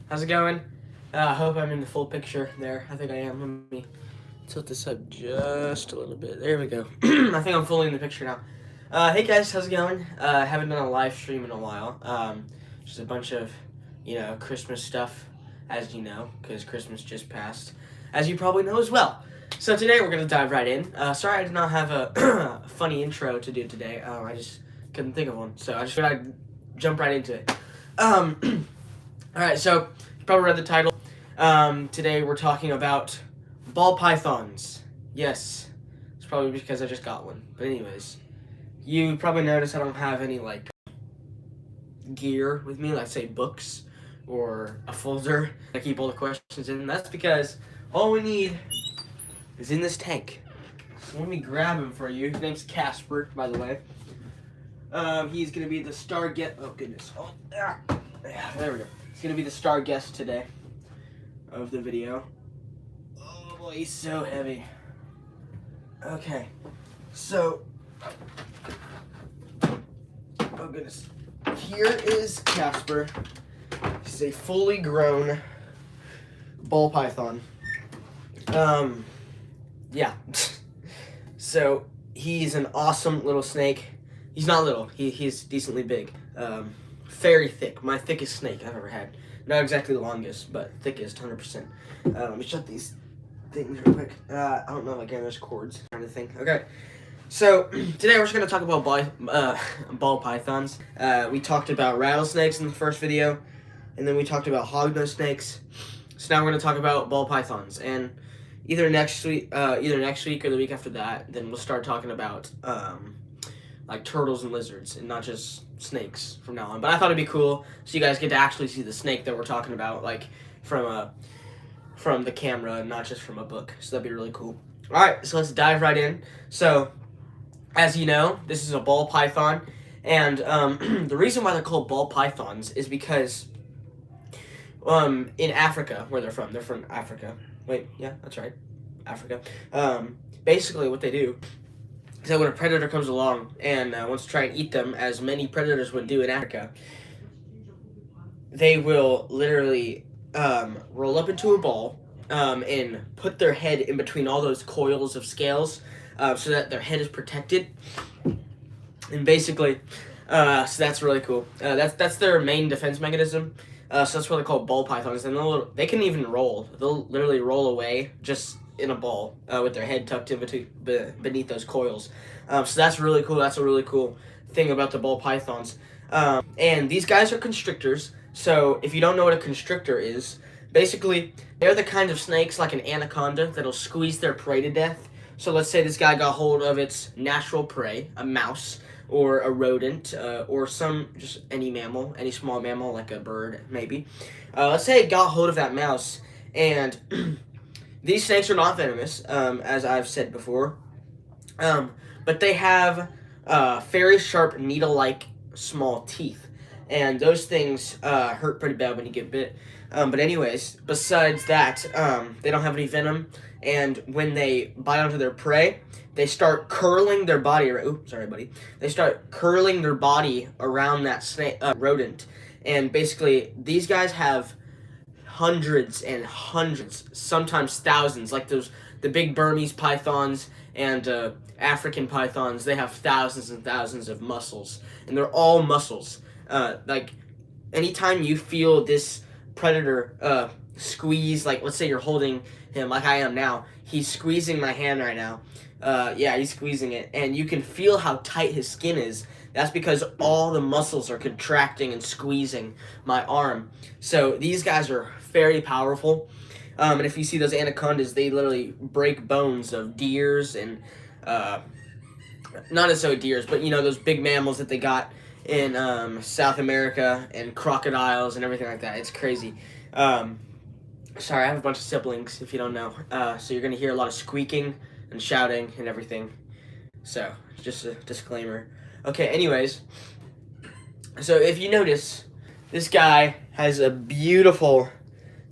How's it going? I hope I'm in the full picture there. I think I am. Let me tilt this up just a little bit. There we go. I think I'm fully in the picture now. Hey guys, how's it going? Haven't done a live stream in a while. Just a bunch of, Christmas stuff, as you know, because Christmas just passed, as you probably know as well. So today we're gonna dive right in. Sorry I did not have a funny intro to do today. I just couldn't think of one, so I just figured I'd jump right into it. All right, so you probably read the title. Today we're talking about ball pythons. Yes, it's probably because I just got one. But anyways, you probably noticed I don't have any gear with me, like say books or a folder. I keep all the questions in. And that's because all we need is in this tank. So let me grab him for you. His name's Casper, by the way. He's gonna be the star guest. Oh goodness. Oh, yeah, there we go. He's gonna be the star guest today of the video. Oh boy, he's so heavy. Okay, so oh goodness, here is Casper. He's a fully grown ball python. Yeah. So he's an awesome little snake. He's not little. He's decently big. Very thick. My thickest snake I've ever had. Not exactly the longest, but thickest, 100%. Let me shut these things real quick. I don't know, again, there's cords kind of thing. Okay, so today we're just going to talk about ball pythons. We talked about rattlesnakes in the first video, and then we talked about hognose snakes. So now we're going to talk about ball pythons, and either next week or the week after that, then we'll start talking about like turtles and lizards, and not just snakes from now on. But I thought it'd be cool so you guys get to actually see the snake that we're talking about, like from the camera and not just from a book. So that'd be really cool. All right, so let's dive right in. So, as you know, this is a ball python, and the reason why they're called ball pythons is because in Africa, where they're from Africa. Wait, yeah, that's right, Africa. Basically, what they do. So when a predator comes along and wants to try and eat them, as many predators would do in Africa, they will literally roll up into a ball and put their head in between all those coils of scales so that their head is protected. And basically, so that's really cool. That's their main defense mechanism. So that's why they're called ball pythons. And they can even roll. They'll literally roll away just in a ball with their head tucked in beneath those coils. So that's really cool. That's a really cool thing about the ball pythons. And these guys are constrictors. So if you don't know what a constrictor is, basically they're the kind of snakes like an anaconda that'll squeeze their prey to death. So let's say this guy got hold of its natural prey, a mouse, or a rodent, or just any mammal, any small mammal like a bird maybe. Let's say it got hold of that mouse, and these snakes are not venomous, as I've said before, but they have very sharp needle-like small teeth, and those things hurt pretty bad when you get bit. But anyways, besides that, they don't have any venom, and when they bite onto their prey, they start curling their body. Sorry, buddy. They start curling their body around that snake rodent, and basically these guys have hundreds and hundreds, sometimes thousands, like the big Burmese pythons and African pythons. They have thousands and thousands of muscles, and they're all muscles. Like anytime you feel this predator squeeze, like let's say you're holding him like I am now, he's squeezing my hand right now. Yeah, he's squeezing it, and you can feel how tight his skin is. That's because all the muscles are contracting and squeezing my arm. So these guys are very powerful. And if you see those anacondas, they literally break bones of deers and not necessarily deers, but those big mammals that they got in South America, and crocodiles and everything like that. It's crazy. Sorry, I have a bunch of siblings, if you don't know. So you're gonna hear a lot of squeaking and shouting and everything. So just a disclaimer. Okay, anyways, so if you notice, this guy has a beautiful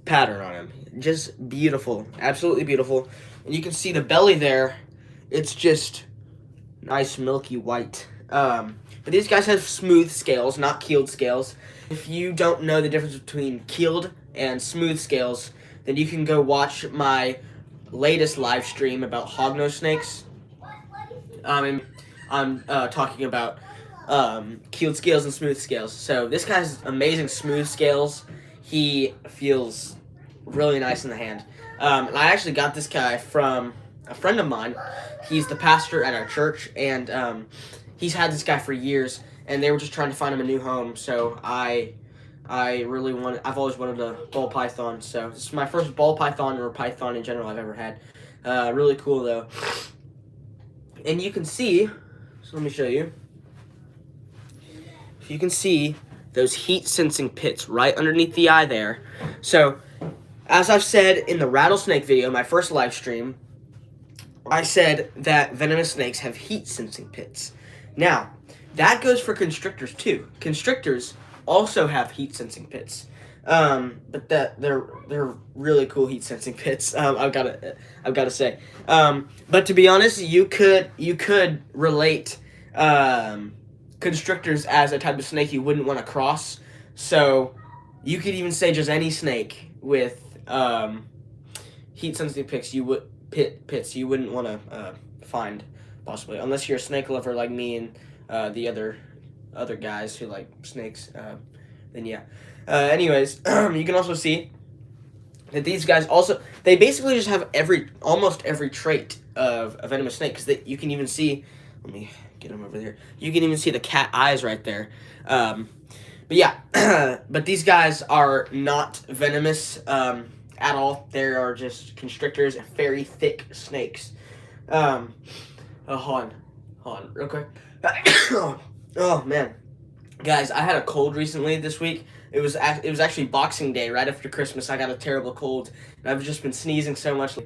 pattern on him. Just beautiful. Absolutely beautiful. And you can see the belly there. It's just nice milky white. But these guys have smooth scales, not keeled scales. If you don't know the difference between keeled and smooth scales, then you can go watch my latest live stream about hognose snakes. And I'm talking about keeled scales and smooth scales. So this guy's amazing smooth scales. He feels really nice in the hand. And I actually got this guy from a friend of mine. He's the pastor at our church, and he's had this guy for years. And they were just trying to find him a new home. So I've always wanted a ball python. So this is my first ball python or python in general I've ever had. Really cool though. And you can see, so let me show you. You can see those heat sensing pits right underneath the eye there. So, as I've said in the rattlesnake video, my first live stream, I said that venomous snakes have heat sensing pits. Now, that goes for constrictors too. Constrictors also have heat sensing pits. But they're really cool heat sensing pits. I've gotta say. But to be honest, you could relate constrictors as a type of snake you wouldn't want to cross. So you could even say just any snake with heat sensitive pits you wouldn't want to find, possibly, unless you're a snake lover like me and the other guys who like snakes. Then yeah. Anyways, you can also see that these guys they basically just have almost every trait of a venomous snake, because you can even see. Let me get them over there. You can even see the cat eyes right there. But yeah, but these guys are not venomous at all. They are just constrictors, very thick snakes. Hold on, real quick. Oh man, guys, I had a cold recently this week. It was actually Boxing Day, right after Christmas. I got a terrible cold, and I've just been sneezing so much.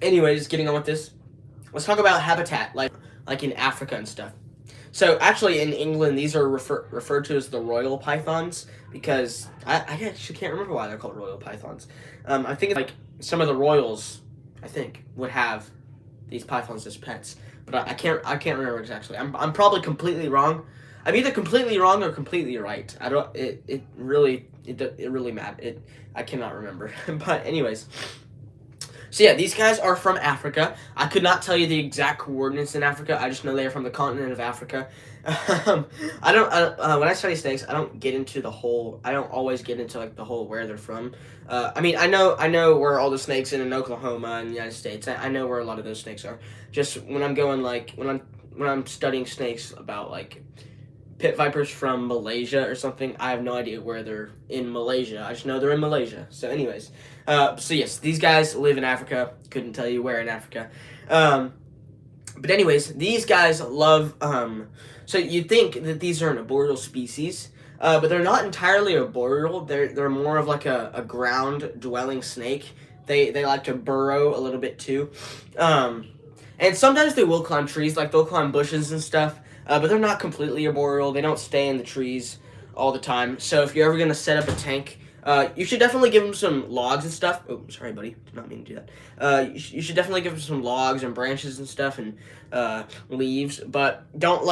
Anyways, getting on with this. Let's talk about habitat, like in Africa and stuff. So actually, in England, these are referred to as the royal pythons, because I actually can't remember why they're called royal pythons. I think like some of the royals, I think, would have these pythons as pets, but I can't remember exactly. I'm probably completely wrong. I'm either completely wrong or completely right. I don't. It really matters. I cannot remember. But anyways. So yeah, these guys are from Africa. I could not tell you the exact coordinates in Africa. I just know they are from the continent of Africa. I don't. When I study snakes, I don't get into the whole. I don't always get into like the whole where they're from. I mean, I know where all the snakes in Oklahoma and the United States. I know where a lot of those snakes are. Just when I'm going when I'm studying snakes about like pit vipers from Malaysia or something, I have no idea where they're in Malaysia. I just know they're in Malaysia. So anyways, so yes, these guys live in Africa. Couldn't tell you where in Africa. But anyways, these guys love, so you'd think that these are an arboreal species, but they're not entirely arboreal. They're more of like a ground dwelling snake. They like to burrow a little bit too. And sometimes they will climb trees, like they'll climb bushes and stuff. But they're not completely arboreal. They don't stay in the trees all the time. So if you're ever going to set up a tank, you should definitely give them some logs and stuff. Oh, sorry, buddy. Did not mean to do that. You should definitely give them some logs and branches and stuff and leaves. But don't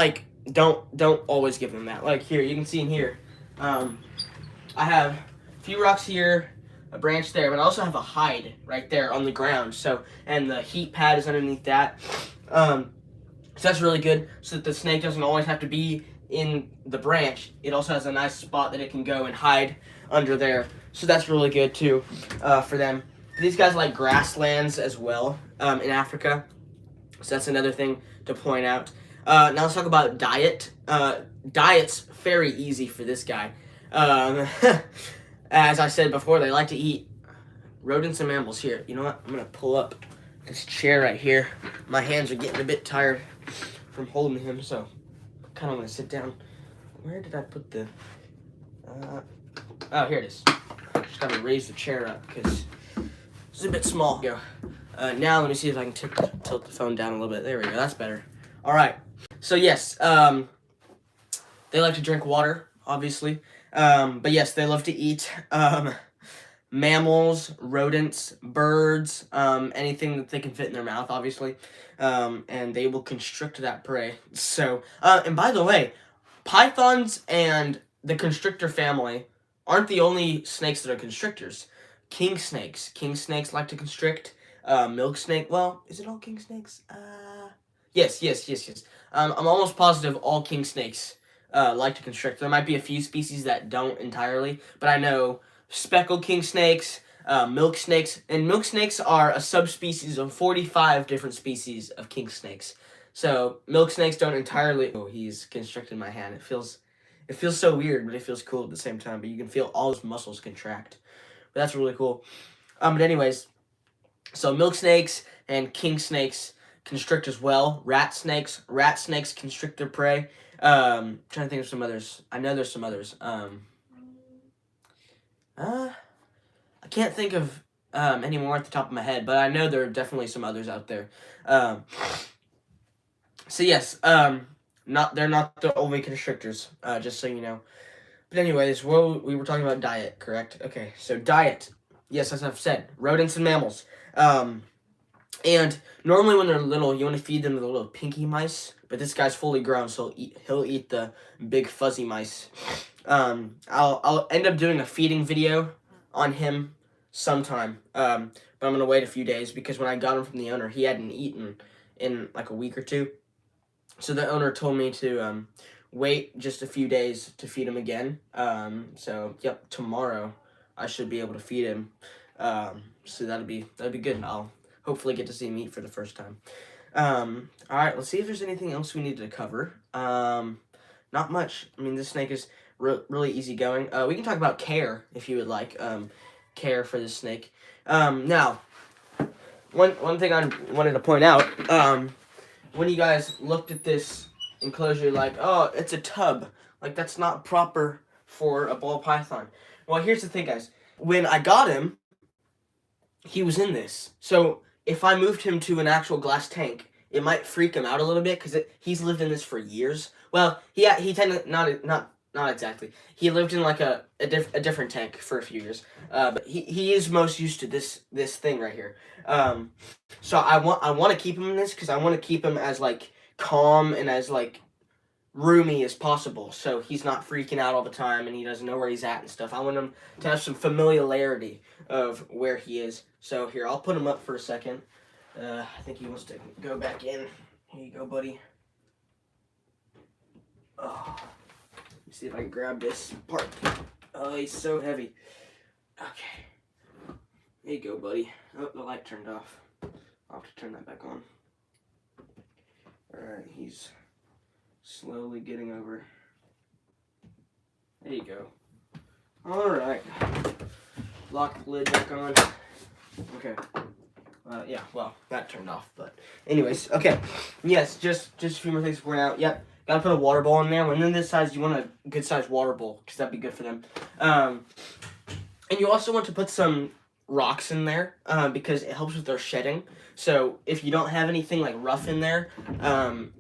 always give them that. Like here, you can see in here, I have a few rocks here, a branch there, but I also have a hide right there on the ground. So, and the heat pad is underneath that. So that's really good, so that the snake doesn't always have to be in the branch. It also has a nice spot that it can go and hide under there. So that's really good too for them. These guys like grasslands as well in Africa. So that's another thing to point out. Now let's talk about diet. Diet's very easy for this guy. As I said before, they like to eat rodents and mammals. Here, you know what? I'm going to pull up this chair right here. My hands are getting a bit tired from holding him, so I kind of want to sit down. Where did I put the... oh, here it is. Just got to raise the chair up because it's a bit small. Go. Now let me see if I can tilt the phone down a little bit. There we go. That's better. All right. So yes, they like to drink water, obviously. But yes, they love to eat mammals, rodents, birds, anything that they can fit in their mouth, obviously. And they will constrict that prey. So, and by the way, pythons and the constrictor family aren't the only snakes that are constrictors. King snakes like to constrict. Milk snake. Well, is it all king snakes? Yes. I'm almost positive all king snakes like to constrict. There might be a few species that don't entirely, but I know speckled king snakes, milk snakes, and milk snakes are a subspecies of 45 different species of king snakes. So milk snakes don't entirely. Oh, he's constricted my hand. It feels so weird, but it feels cool at the same time. But you can feel all his muscles contract. But that's really cool. But anyways, so milk snakes and king snakes constrict as well. Rat snakes constrict their prey. Trying to think of some others. I know there's some others. I can't think of any more at the top of my head, but I know there are definitely some others out there. So yes, they're not the only constrictors. Just so you know. But anyways, we were talking about diet, correct? Okay, so diet. Yes, as I've said, rodents and mammals. And normally when they're little, you want to feed them the little pinky mice. But this guy's fully grown, so he'll eat the big fuzzy mice. I'll end up doing a feeding video on him sometime. But I'm gonna wait a few days because when I got him from the owner, he hadn't eaten in like a week or two. So the owner told me to wait just a few days to feed him again. So yep, tomorrow I should be able to feed him. So that'd be good. I'll hopefully get to see him eat for the first time. All right, let's see if there's anything else we need to cover. Not much. I mean, this snake is really easygoing. We can talk about care if you would like. Care for this snake. Now, one thing I wanted to point out. When you guys looked at this enclosure, like, oh, it's a tub. Like, that's not proper for a ball python. Well, here's the thing, guys. When I got him, he was in this. So if I moved him to an actual glass tank, it might freak him out a little bit because he's lived in this for years. Well, he tended not exactly. He lived in like a different tank for a few years. But he is most used to this thing right here. So I want to keep him in this because I want to keep him as like calm and as like roomy as possible, so he's not freaking out all the time and he doesn't know where he's at and stuff. I want him to have some familiarity of where he is. So here, I'll put him up for a second. I think he wants to go back in. Here you go, buddy. Oh, let me see if I can grab this part. Oh, he's so heavy. Okay. There you go, buddy. Oh, the light turned off. I'll have to turn that back on. Alright, he's slowly getting over. There you go. Alright. Lock the lid back on. Okay. Yeah, well, that turned off, but anyways, okay. Yes, just a few more things before now. Yep. Gotta put a water bowl in there. When they're this size, you want a good sized water bowl, because that'd be good for them. And you also want to put some rocks in there, because it helps with their shedding. So if you don't have anything like rough in there,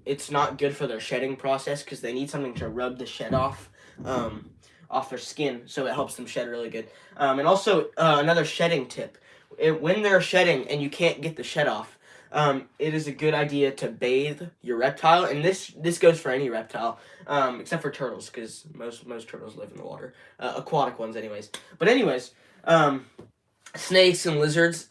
it's not good for their shedding process, because they need something to rub the shed off their skin, so it helps them shed really good. And also, another shedding tip. When they're shedding and you can't get the shed off, it is a good idea to bathe your reptile, and this goes for any reptile, except for turtles, because most turtles live in the water, aquatic ones anyways. But anyways, snakes and lizards,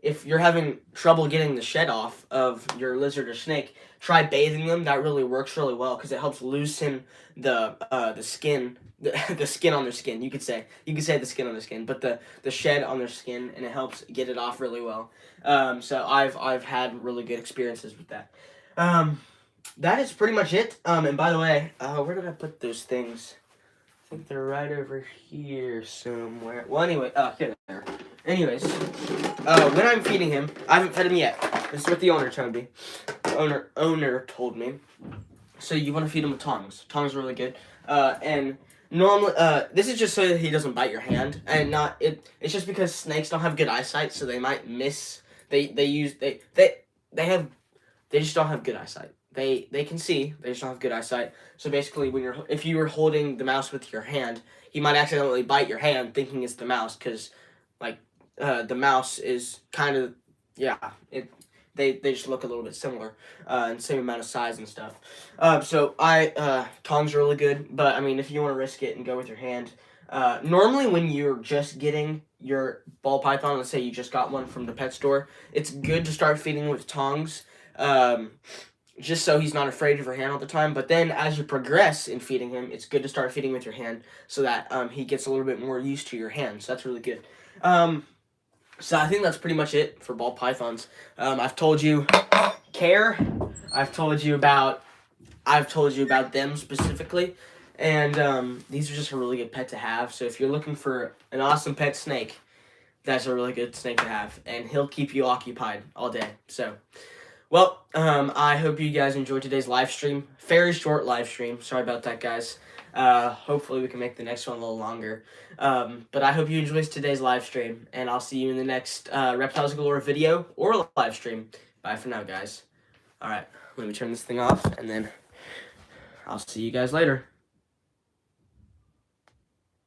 if you're having trouble getting the shed off of your lizard or snake, try bathing them. That really works really well because it helps loosen the skin. The skin on their skin, you could say the skin on their skin, but the shed on their skin, and it helps get it off really well. So I've had really good experiences with that. That is pretty much it. And by the way, where did I put those things? I think they're right over here somewhere. Well, anyway, here they are. Anyways, when I'm feeding him, I haven't fed him yet. This is what the owner told me. Owner told me. So you want to feed him with tongs. Tongs are really good. And normally, this is just so that he doesn't bite your hand, and it's just because snakes don't have good eyesight, so they might miss. They just don't have good eyesight. They can see, they just don't have good eyesight. So basically, if you were holding the mouse with your hand, he might accidentally bite your hand, thinking it's the mouse, because the mouse is kind of They just look a little bit similar, and same amount of size and stuff. So tongs are really good, but I mean, if you want to risk it and go with your hand, Normally when you're just getting your ball python, let's say you just got one from the pet store, it's good to start feeding with tongs, just so he's not afraid of your hand all the time. But then as you progress in feeding him, it's good to start feeding with your hand so that he gets a little bit more used to your hand. So that's really good. So I think that's pretty much it for ball pythons. I've told you care. I've told you about them specifically, and these are just a really good pet to have. So if you're looking for an awesome pet snake, that's a really good snake to have, and he'll keep you occupied all day. So, well, I hope you guys enjoyed today's live stream. Very short live stream. Sorry about that, guys. Hopefully we can make the next one a little longer. But I hope you enjoyed today's live stream, and I'll see you in the next Reptiles Galore video or live stream. Bye for now, guys. All right, let me turn this thing off, and then I'll see you guys later.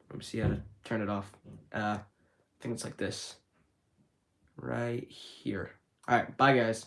Let me see how to turn it off. I think it's like this. Right here. All right, bye, guys.